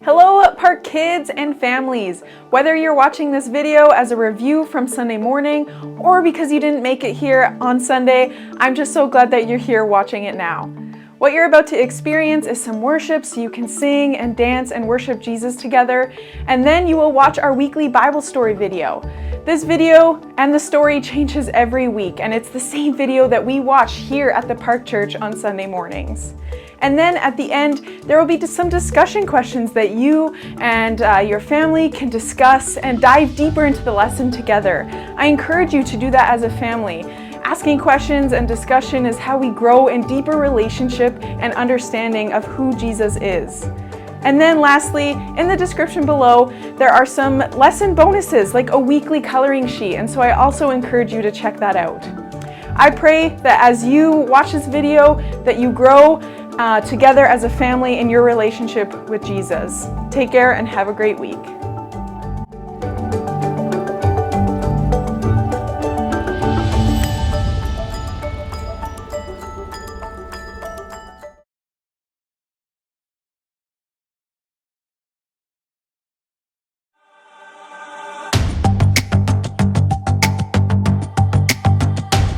Hello, Park kids and families. Whether you're watching this video as a review from Sunday morning or because you didn't make it here on Sunday, I'm just so glad that you're here watching it now. What you're about to experience is some worship so you can sing and dance and worship Jesus together, and then you will watch our weekly Bible story video. This video and the story changes every week, and it's the same video that we watch here at the Park Church on Sunday mornings. And then at the end, there will be some discussion questions that you and your family can discuss and dive deeper into the lesson together. I encourage you to do that as a family. Asking questions and discussion is how we grow in deeper relationship and understanding of who Jesus is. And then lastly, in the description below, there are some lesson bonuses like a weekly coloring sheet, and so I also encourage you to check that out. I pray that as you watch this video, that you grow together as a family in your relationship with Jesus. Take care and have a great week.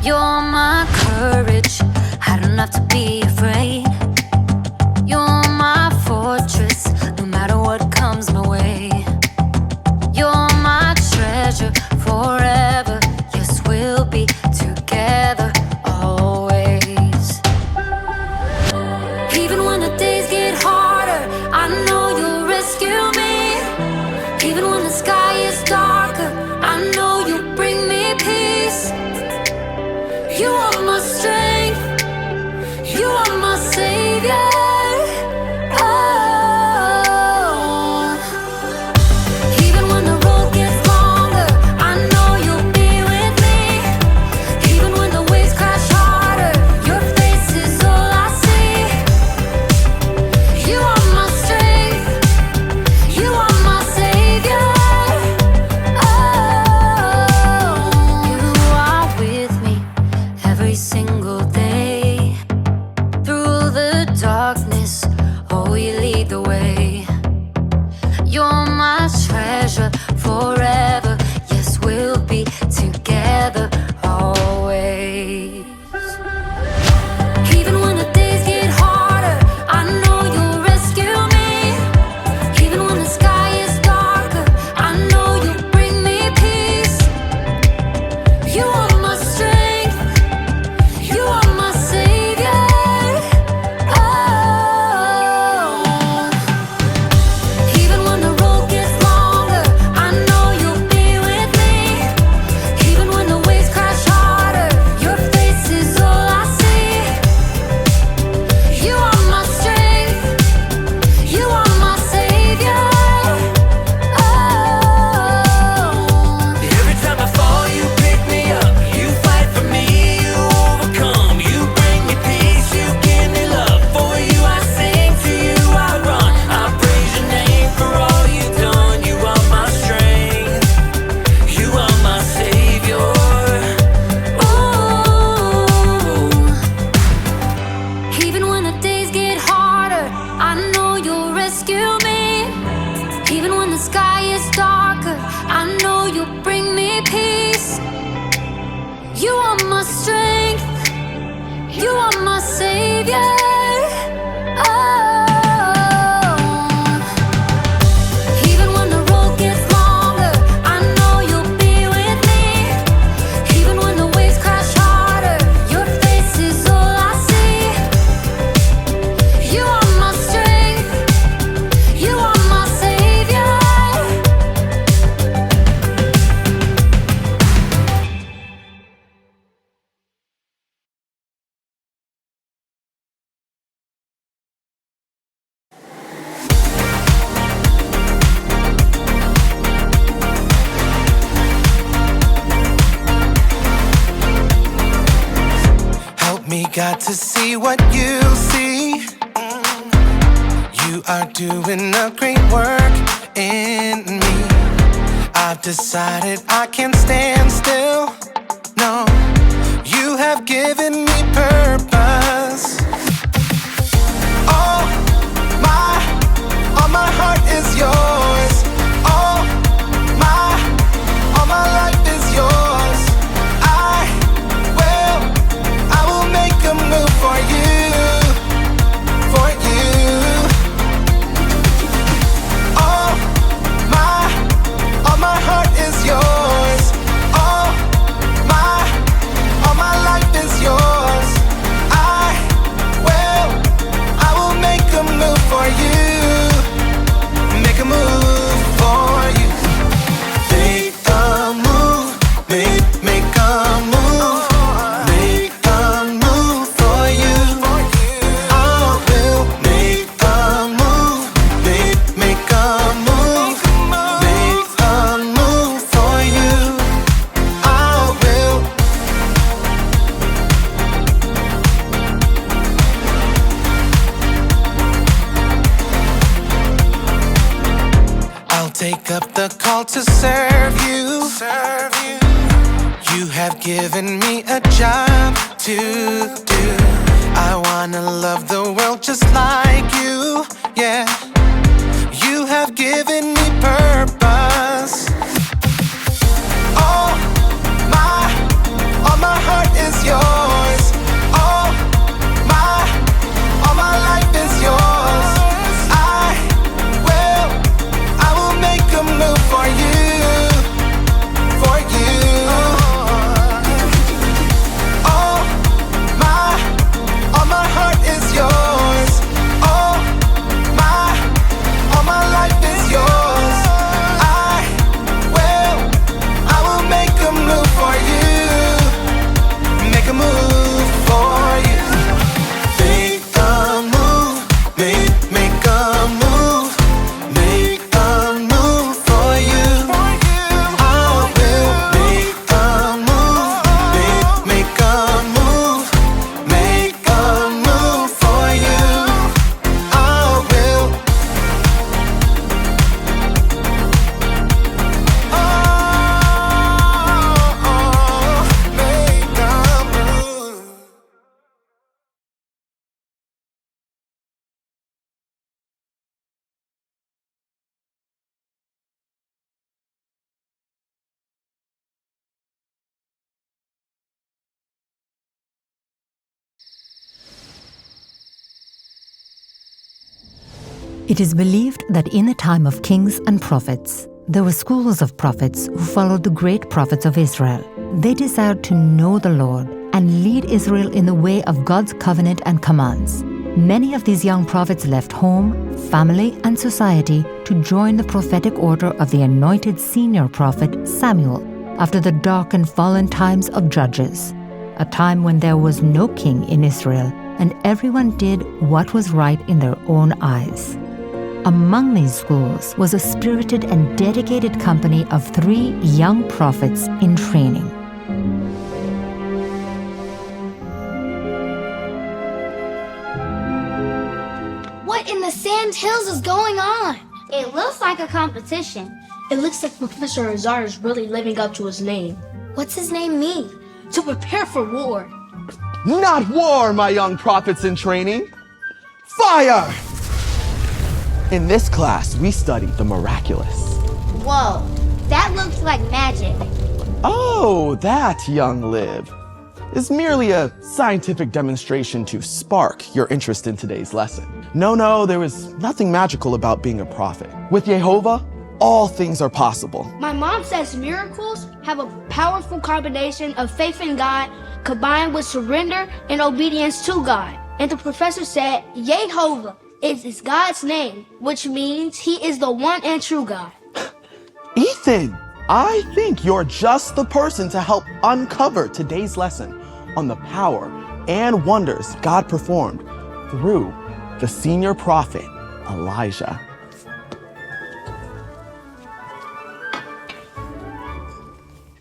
You're my courage, I don't have to be afraid. You're my fortress, no matter what comes my way. You're my treasure forever, yes, we'll be together always. Even when the days get harder, I know you'll rescue me. Even when the sky is darker, I know you'll bring me peace. You are my strength, you are my savior. Oh, even when the road gets longer, I know you'll be with me. Even when the waves crash harder, your face is all I see. You are my strength, you are my savior. Oh, you are with me every single day. Through the darkness, oh, you lead the way. You're my treasure forever, yes, we'll be together always. Even when the days get harder, I know you'll rescue me. Even when the sky is darker, I know you'll bring me peace. You are my strength, you are my savior. Oh, even when the road gets longer, I know you'll be with me. Even when the waves crash harder, your face is all I see. You are my strength, you are my savior. Oh, Every time I fall, you pick me up. You fight for me, you overcome. You bring me peace, you give me love. For you I sing, to you I run. I praise your name for all you've done. You are my strength, you are my savior. ooh. Even when the days get harder, I know you'll rescue me. Even when the sky is darker, I know you'll bring me peace. You are my strength, you are my savior. Oh, even when the road gets longer, I know you'll be with me. Even when the waves crash harder, your face is all I see. You are my strength, you are my savior. Help me, God, to see what you see. You are doing a great work in me. I've decided I can't stand still. No, you have given me purpose. take up the call to serve you. You have given me a job to do. I wanna love the world just like you, yeah. You have given me purpose. All my heart is yours. All my life is yours. I will make a move for you, for you. All my heart is yours. All my life is yours. I will make a move for you. Make a move for you. Make a move, make a move, make a move for you. I will make a move, make a move, make a move for you. I will. Make a move. It is believed that in the time of kings and prophets, there were schools of prophets who followed the great prophets of Israel. They desired to know the Lord and lead Israel in the way of God's covenant and commands. Many of these young prophets left home, family, and society to join the prophetic order of the anointed senior prophet Samuel after the dark and fallen times of Judges, a time when there was no king in Israel and everyone did what was right in their own eyes. Among these schools was a spirited and dedicated company of 3 young prophets in training. What in the sand hills is going on? It looks like a competition. It looks like Professor Azar is really living up to his name. What's his name mean? To prepare for war. Not war, my young prophets in training. Fire! In this class, we study the miraculous. Whoa, that looks like magic. Oh, that, young Liv, is merely a scientific demonstration to spark your interest in today's lesson. No, there is nothing magical about being a prophet. With Jehovah, all things are possible. My mom says miracles have a powerful combination of faith in God combined with surrender and obedience to God. And the professor said, Jehovah is God's name, which means he is the one and true God. Ethan, I think you're just the person to help uncover today's lesson on the power and wonders God performed through the senior prophet, Elijah.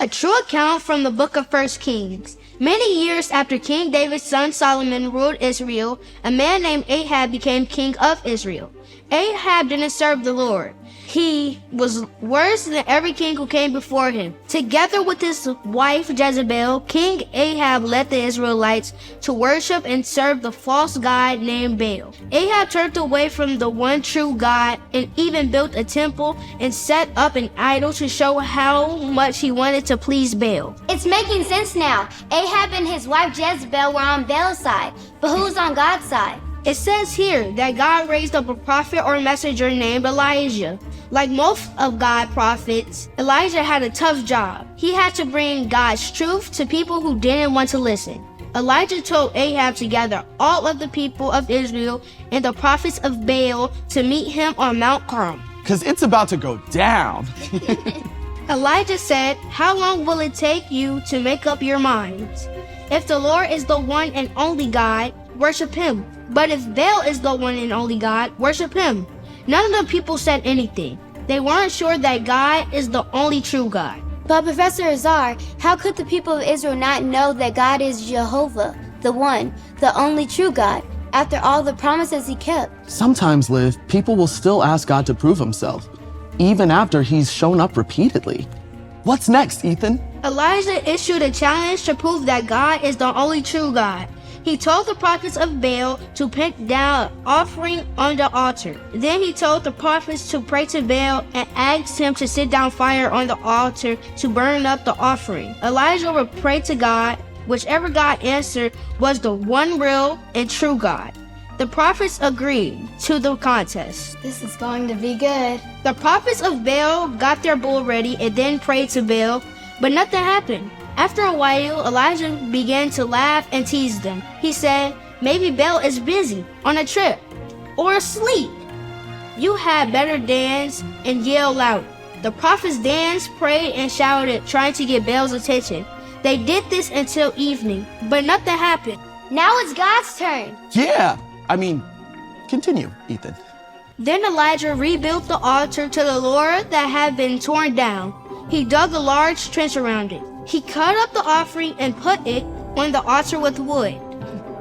A true account from the book of 1 Kings. Many years after King David's son Solomon ruled Israel, a man named Ahab became king of Israel. Ahab didn't serve the Lord. He was worse than every king who came before him. Together with his wife Jezebel, King Ahab led the Israelites to worship and serve the false god named Baal. Ahab turned away from the one true God and even built a temple and set up an idol to show how much he wanted to please Baal. It's making sense now. Ahab and his wife Jezebel were on Baal's side, but who's on God's side? It says here that God raised up a prophet or messenger named Elijah. Like most of God's prophets, Elijah had a tough job. He had to bring God's truth to people who didn't want to listen. Elijah told Ahab to gather all of the people of Israel and the prophets of Baal to meet him on Mount Carmel. Because it's about to go down. Elijah said, "How long will it take you to make up your minds? If the Lord is the one and only God, worship him. But if Baal is the one and only God, worship him." None of the people said anything. They weren't sure that God is the only true God. But Professor Azar, how could the people of Israel not know that God is Jehovah, the one, the only true God, after all the promises he kept? Sometimes, Liv, people will still ask God to prove himself. even after he's shown up repeatedly. What's next, Ethan? Elijah issued a challenge to prove that God is the only true God. He told the prophets of Baal to pick down an offering on the altar. Then he told the prophets to pray to Baal and asked him to sit down fire on the altar to burn up the offering. Elijah would pray to God. Whichever God answered was the one real and true God. The prophets agreed to the contest. This is going to be good. The prophets of Baal got their bull ready and then prayed to Baal, but nothing happened. After a while, Elijah began to laugh and tease them. He said, maybe Baal is busy, on a trip, or asleep. You had better dance and yell loud. The prophets danced, prayed, and shouted, trying to get Baal's attention. They did this until evening, but nothing happened. Now it's God's turn. Yeah, continue, Ethan. Then Elijah rebuilt the altar to the Lord that had been torn down. He dug a large trench around it. He cut up the offering and put it on the altar with wood.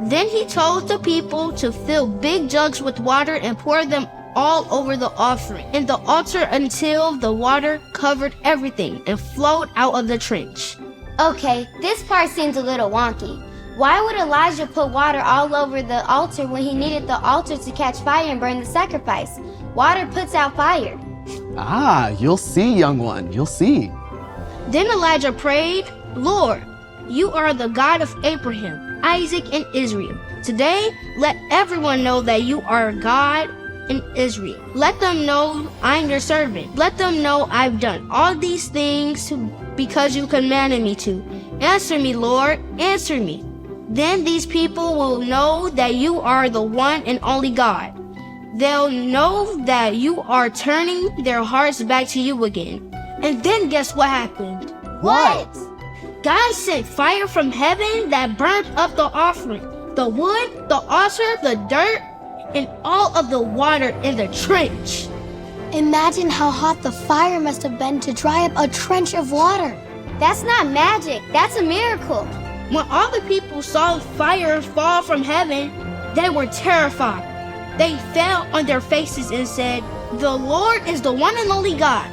Then he told the people to fill big jugs with water and pour them all over the offering and the altar until the water covered everything and flowed out of the trench. Okay, this part seems a little wonky. Why would Elijah put water all over the altar when he needed the altar to catch fire and burn the sacrifice? Water puts out fire. You'll see, young one, you'll see. Then Elijah prayed, Lord, you are the God of Abraham, Isaac, and Israel. Today, let everyone know that you are God in Israel. Let them know I'm your servant. Let them know I've done all these things because you commanded me to. Answer me, Lord, answer me. Then these people will know that you are the one and only God. They'll know that you are turning their hearts back to you again. And then guess what happened? What? God sent fire from heaven that burnt up the offering, the wood, the altar, the dirt, and all of the water in the trench. Imagine how hot the fire must have been to dry up a trench of water. That's not magic, that's a miracle. When all the people saw fire fall from heaven, they were terrified. They fell on their faces and said, the Lord is the one and only God.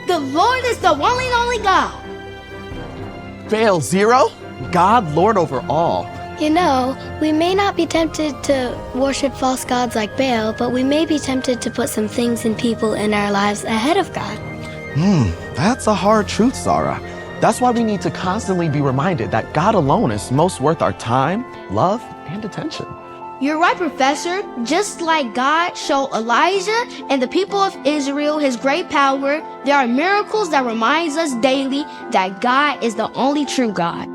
The Lord is the one and only God. Baal zero? God Lord over all. You know, we may not be tempted to worship false gods like Baal, but we may be tempted to put some things and people in our lives ahead of God. That's a hard truth, Zara. That's why we need to constantly be reminded that God alone is most worth our time, love, and attention. You're right, Professor. Just like God showed Elijah and the people of Israel his great power, there are miracles that reminds us daily that God is the only true God.